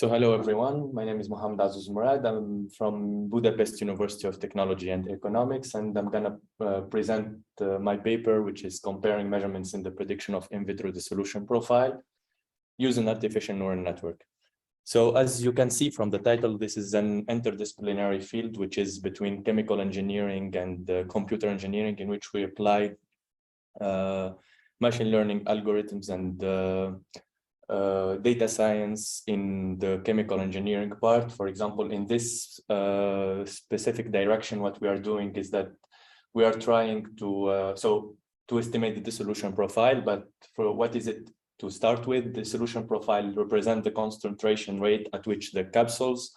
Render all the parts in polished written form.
So hello everyone, my name is Mohamed Mrad. I'm from Budapest University of Technology and Economics, and I'm going to present my paper, which is comparing measurements in the prediction of in vitro dissolution profile using artificial neural network. So as you can see from the title, this is an interdisciplinary field, which is between chemical engineering and computer engineering, in which we apply machine learning algorithms and data science in the chemical engineering part. For example, in this specific direction, what we are doing is that we are trying to to estimate the dissolution profile. But for what is it to start with? The dissolution profile represents the concentration rate at which the capsules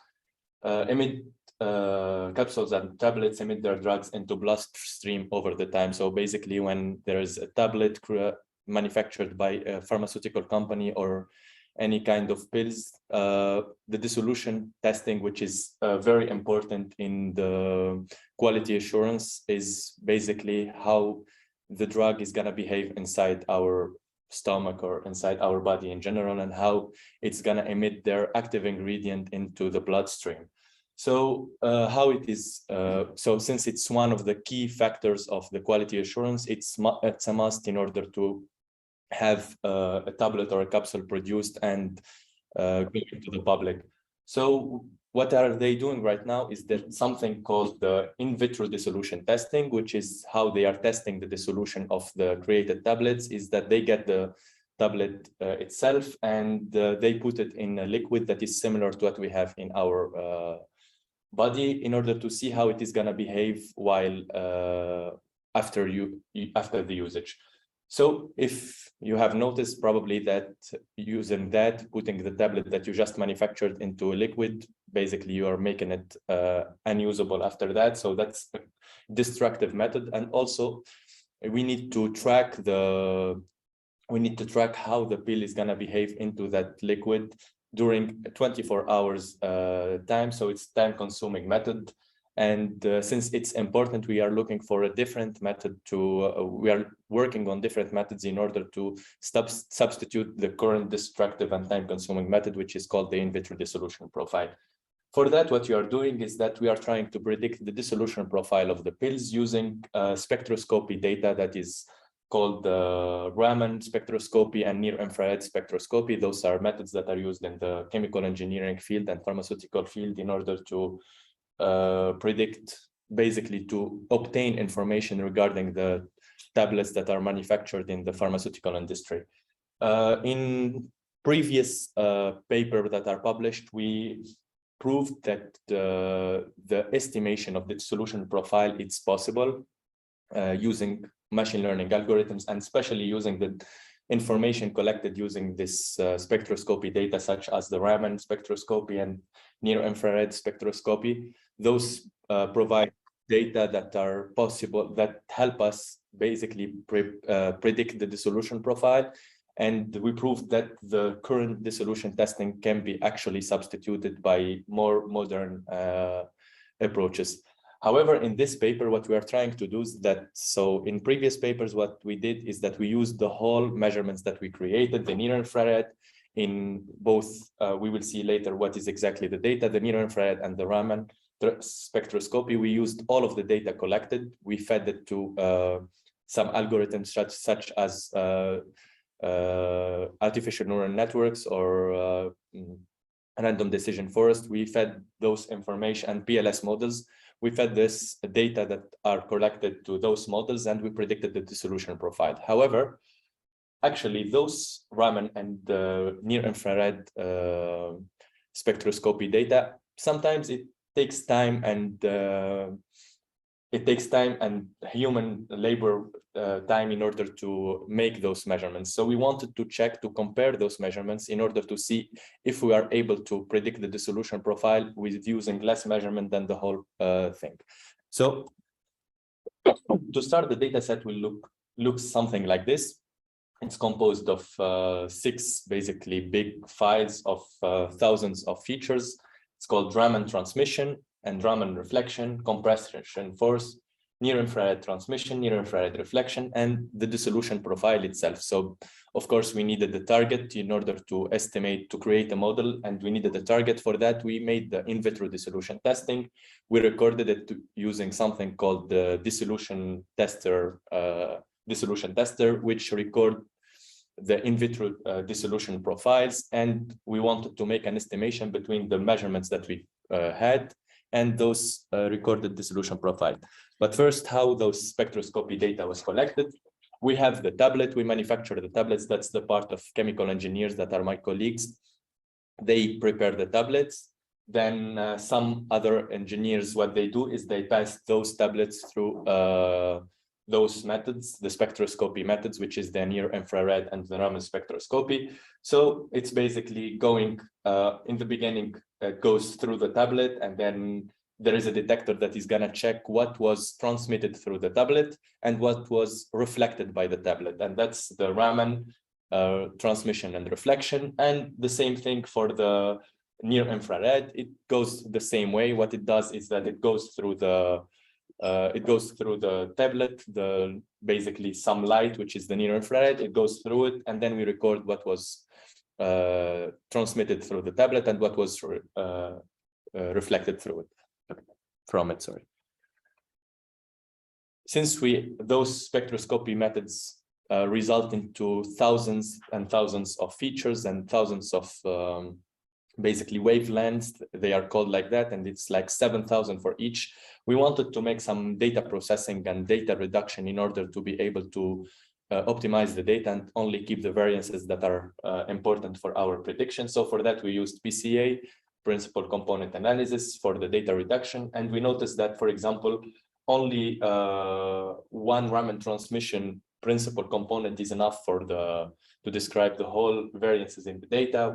capsules and tablets emit their drugs into bloodstream over the time. So basically, when there is a tablet manufactured by a pharmaceutical company or any kind of pills, the dissolution testing, which is very important in the quality assurance, is basically how the drug is going to behave inside our stomach or inside our body in general, and how it's going to emit their active ingredient into the bloodstream. So how it is, so since it's one of the key factors of the quality assurance, it's a must in order to have a tablet or a capsule produced and going to the public. So what are they doing right now is that something called the in vitro dissolution testing, which is how they are testing the dissolution of the created tablets, is that they get the tablet itself and they put it in a liquid that is similar to what we have in our body, in order to see how it is going to behave while after the usage. So if you have noticed probably that using that, putting the tablet that you just manufactured into a liquid, basically you are making it unusable after that. So that's a destructive method. And also we need to track how the pill is going to behave into that liquid during 24 hours time. So it's time-consuming method. And since it's important, we are looking for a different method we are working on different methods in order to substitute the current destructive and time-consuming method, which is called the in vitro dissolution profile. For that, what you are doing is that we are trying to predict the dissolution profile of the pills using spectroscopy data that is called Raman spectroscopy and near-infrared spectroscopy. Those are methods that are used in the chemical engineering field and pharmaceutical field in order to predict, basically to obtain information regarding the tablets that are manufactured in the pharmaceutical industry. In previous paper that are published, we proved that the estimation of the dissolution profile is possible using machine learning algorithms, and especially using the information collected using this spectroscopy data, such as the Raman spectroscopy and near-infrared spectroscopy. Those provide data that are possible, that help us basically predict the dissolution profile. And we proved that the current dissolution testing can be actually substituted by more modern approaches. However, in this paper, what we are trying to do is that, so in previous papers, what we did is that we used the whole measurements that we created, the near-infrared, in both, we will see later what is exactly the data, the near-infrared and the Raman spectroscopy. We used all of the data collected. We fed it to some algorithms such as artificial neural networks or random decision forest. We fed those information and PLS models. We fed this data that are collected to those models, and we predicted the dissolution profile. However, actually, those Raman and near-infrared spectroscopy data, sometimes it takes time and human labor time in order to make those measurements. So we wanted to check, to compare those measurements in order to see if we are able to predict the dissolution profile with using less measurement than the whole thing. So to start, the data set will look something like this. It's composed of 6 basically big files of thousands of features. It's called Raman transmission and Raman reflection, compression force, near-infrared transmission, near-infrared reflection, and the dissolution profile itself. So, of course, we needed the target in order to estimate, to create a model, and we needed a target. For that, we made the in vitro dissolution testing. We recorded it using something called the dissolution tester, which record the in vitro dissolution profiles, and we wanted to make an estimation between the measurements that we had and those recorded dissolution profile. But first, how those spectroscopy data was collected. We have the tablet, we manufacture the tablets. That's the part of chemical engineers that are my colleagues. They prepare the tablets. Then some other engineers, what they do is they pass those tablets through those methods, the spectroscopy methods, which is the near-infrared and the Raman spectroscopy. So it's basically going, in the beginning, it goes through the tablet, and then there is a detector that is gonna check what was transmitted through the tablet and what was reflected by the tablet. And that's the Raman transmission and reflection. And the same thing for the near-infrared, it goes the same way. What it does is that it goes through the tablet, basically some light, which is the near-infrared, it goes through it, and then we record what was transmitted through the tablet and what was reflected through it, from it, sorry. Since those spectroscopy methods result into thousands and thousands of features and thousands of basically wavelengths, they are called like that, and it's like 7,000 for each. We wanted to make some data processing and data reduction in order to be able to optimize the data and only keep the variances that are important for our prediction. So for that, we used PCA, principal component analysis, for the data reduction. And we noticed that, for example, only one Raman transmission principal component is enough to describe the whole variances in the data.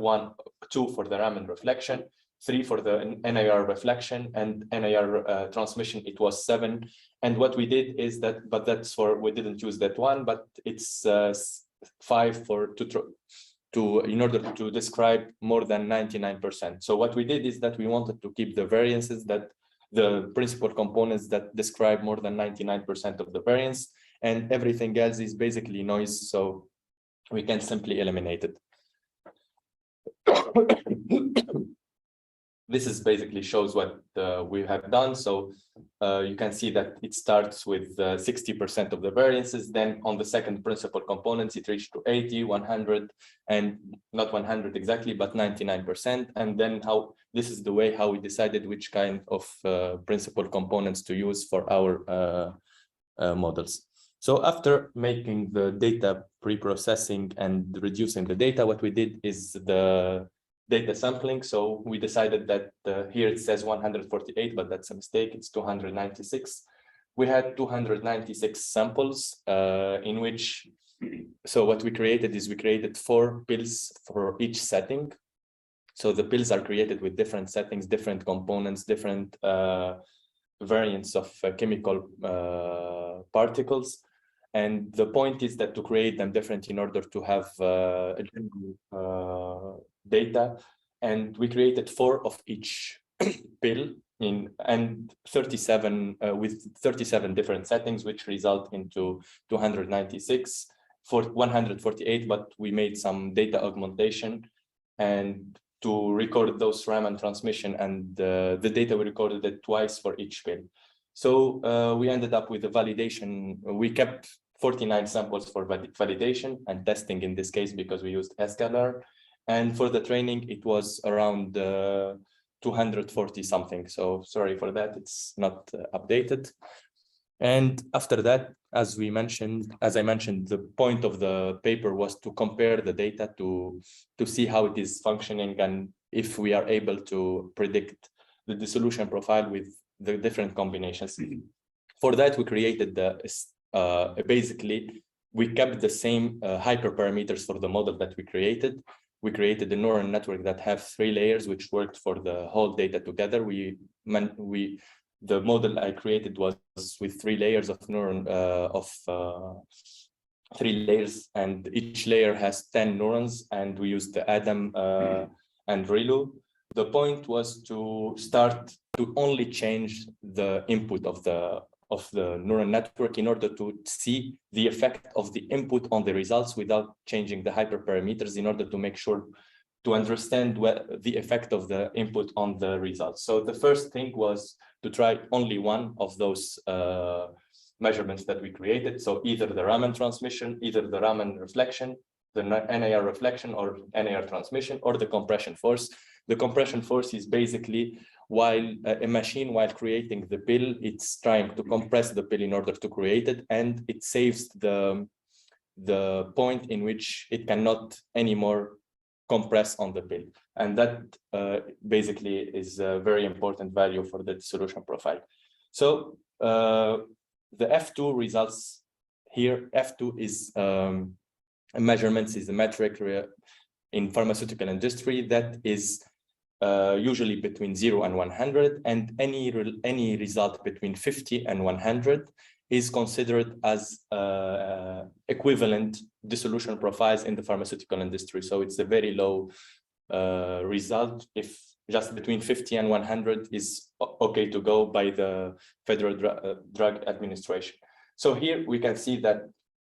2 for the Raman reflection, 3 for the NIR reflection, and NIR transmission, it was 7. And what we did is that, but that's we didn't use that one, but it's 5 in order to describe more than 99%. So what we did is that we wanted to keep the variances, that the principal components that describe more than 99% of the variance, and everything else is basically noise, so we can simply eliminate it. This is basically shows what we have done. So you can see that it starts with 60% of the variances. Then on the second principal components, it reached to 80, 100, and not 100 exactly, but 99%. And then this is the way how we decided which kind of principal components to use for our models. So after making the data pre-processing and reducing the data, what we did is the data sampling. So we decided that here it says 148, but that's a mistake. It's 296. We had 296 samples in which, so what we created is we created 4 pills for each setting. So the pills are created with different settings, different components, different variants of chemical particles. And the point is that to create them different in order to have data. And we created 4 of each pill and 37 with 37 different settings, which result into 296 for 148. But we made some data augmentation and to record those Raman transmission, and the data we recorded it twice for each pill. So we ended up with a validation. We kept 49 samples for validation and testing in this case because we used scalar. And for the training, it was around 240 something. So sorry for that, it's not updated. And after that, as I mentioned, the point of the paper was to compare the data to see how it is functioning and if we are able to predict the dissolution profile with the different combinations. For that, we created basically, we kept the same hyperparameters for the model that we created. We created a neural network that have 3 layers, which worked for the whole data together. The model I created was with 3 layers of neuron, 3 layers, and each layer has 10 neurons, and we used the Adam and ReLU. The point was to start to only change the input of of the neural network in order to see the effect of the input on the results without changing the hyperparameters, in order to make sure to understand what the effect of the input on the results. So the first thing was to try only one of those measurements that we created. So either the Raman transmission, either the Raman reflection, the NIR reflection or NIR transmission, or the compression force. The compression force is basically while a machine, while creating the pill, it's trying to compress the pill in order to create it, and it saves the point in which it cannot anymore compress on the pill. And that basically is a very important value for the dissolution profile. So the F2 results here, F2 is measurements, is a metric in pharmaceutical industry that is usually between 0 and 100, and any result between 50 and 100 is considered as equivalent dissolution profiles in the pharmaceutical industry. So it's a very low result if just between 50 and 100 is okay to go by the Federal Drug Administration. So here we can see that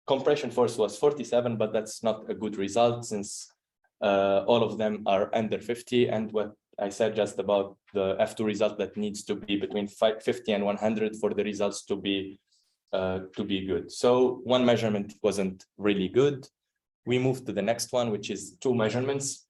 compression force was 47, but that's not a good result since all of them are under 50. And what I said just about the F2 result, that needs to be between 50 and 100 for the results to be good. So one measurement wasn't really good. We moved to the next one, which is two measurements.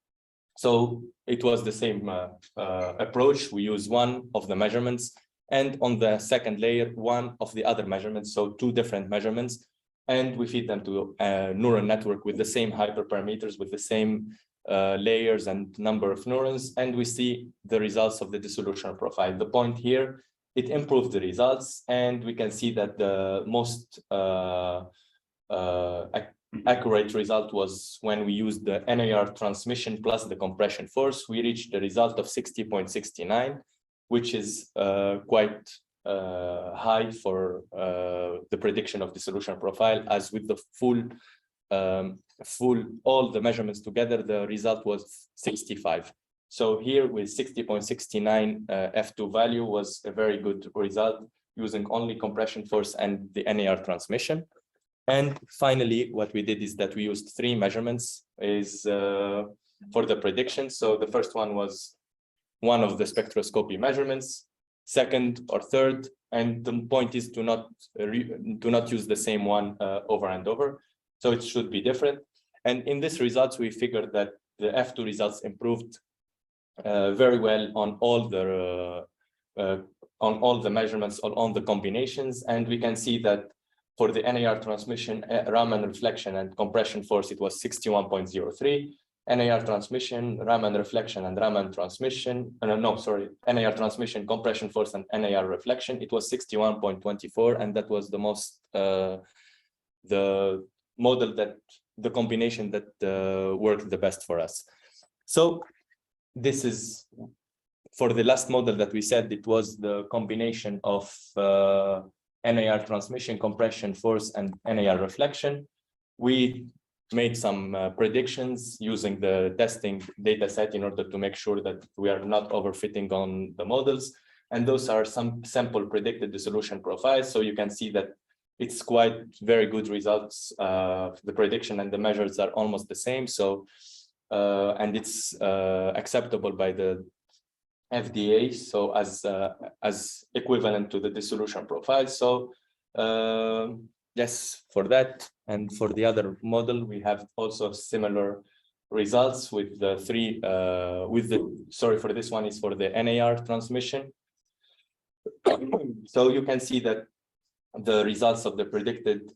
So it was the same approach. We use one of the measurements, and on the second layer, one of the other measurements. So two different measurements, and we feed them to a neural network with the same hyperparameters, with the same layers and number of neurons, and we see the results of the dissolution profile. The point here, it improved the results, and we can see that the most accurate result was when we used the NIR transmission plus the compression force. We reached the result of 60.69, which is quite high for the prediction of dissolution profile, as with the all the measurements together, the result was 65. So here with 60.69 F2 value was a very good result using only compression force and the NIR transmission. And finally, what we did is that we used three measurements for the prediction. So the first one was one of the spectroscopy measurements, second or third, and the point is to not use the same one over and over. So it should be different. And in this results, we figured that the F2 results improved very well on all the measurements, on the combinations. And we can see that for the NIR transmission, Raman reflection and compression force, it was 61.03. NIR transmission, Raman reflection and Raman transmission, NIR transmission, compression force and NIR reflection, it was 61.24, and that was the most, the model that, the combination that worked the best for us. So this is, for the last model that we said, it was the combination of NIR transmission, compression force, and NIR reflection. We made some predictions using the testing data set in order to make sure that we are not overfitting on the models. And those are some sample predicted dissolution profiles. So you can see that it's quite very good results. The prediction and the measures are almost the same. So, and it's acceptable by the FDA, so as equivalent to the dissolution profile. So yes, for that. And for the other model, we have also similar results with the three, for this one is for the NIR transmission. So you can see that the results of the predicted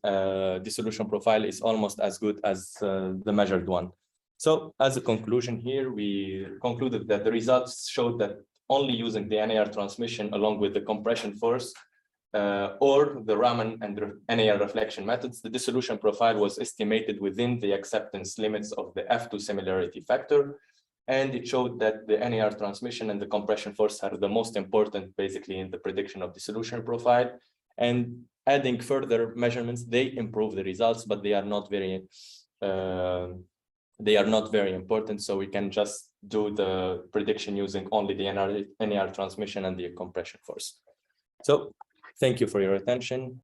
dissolution profile is almost as good as the measured one. So as a conclusion here, we concluded that the results showed that only using the NIR transmission along with the compression force or the Raman and NIR reflection methods, the dissolution profile was estimated within the acceptance limits of the F2 similarity factor. And it showed that the NIR transmission and the compression force are the most important basically in the prediction of dissolution profile. And adding further measurements, they improve the results, but they are not very important. So we can just do the prediction using only the NIR transmission and the compression force. So Thank you for your attention.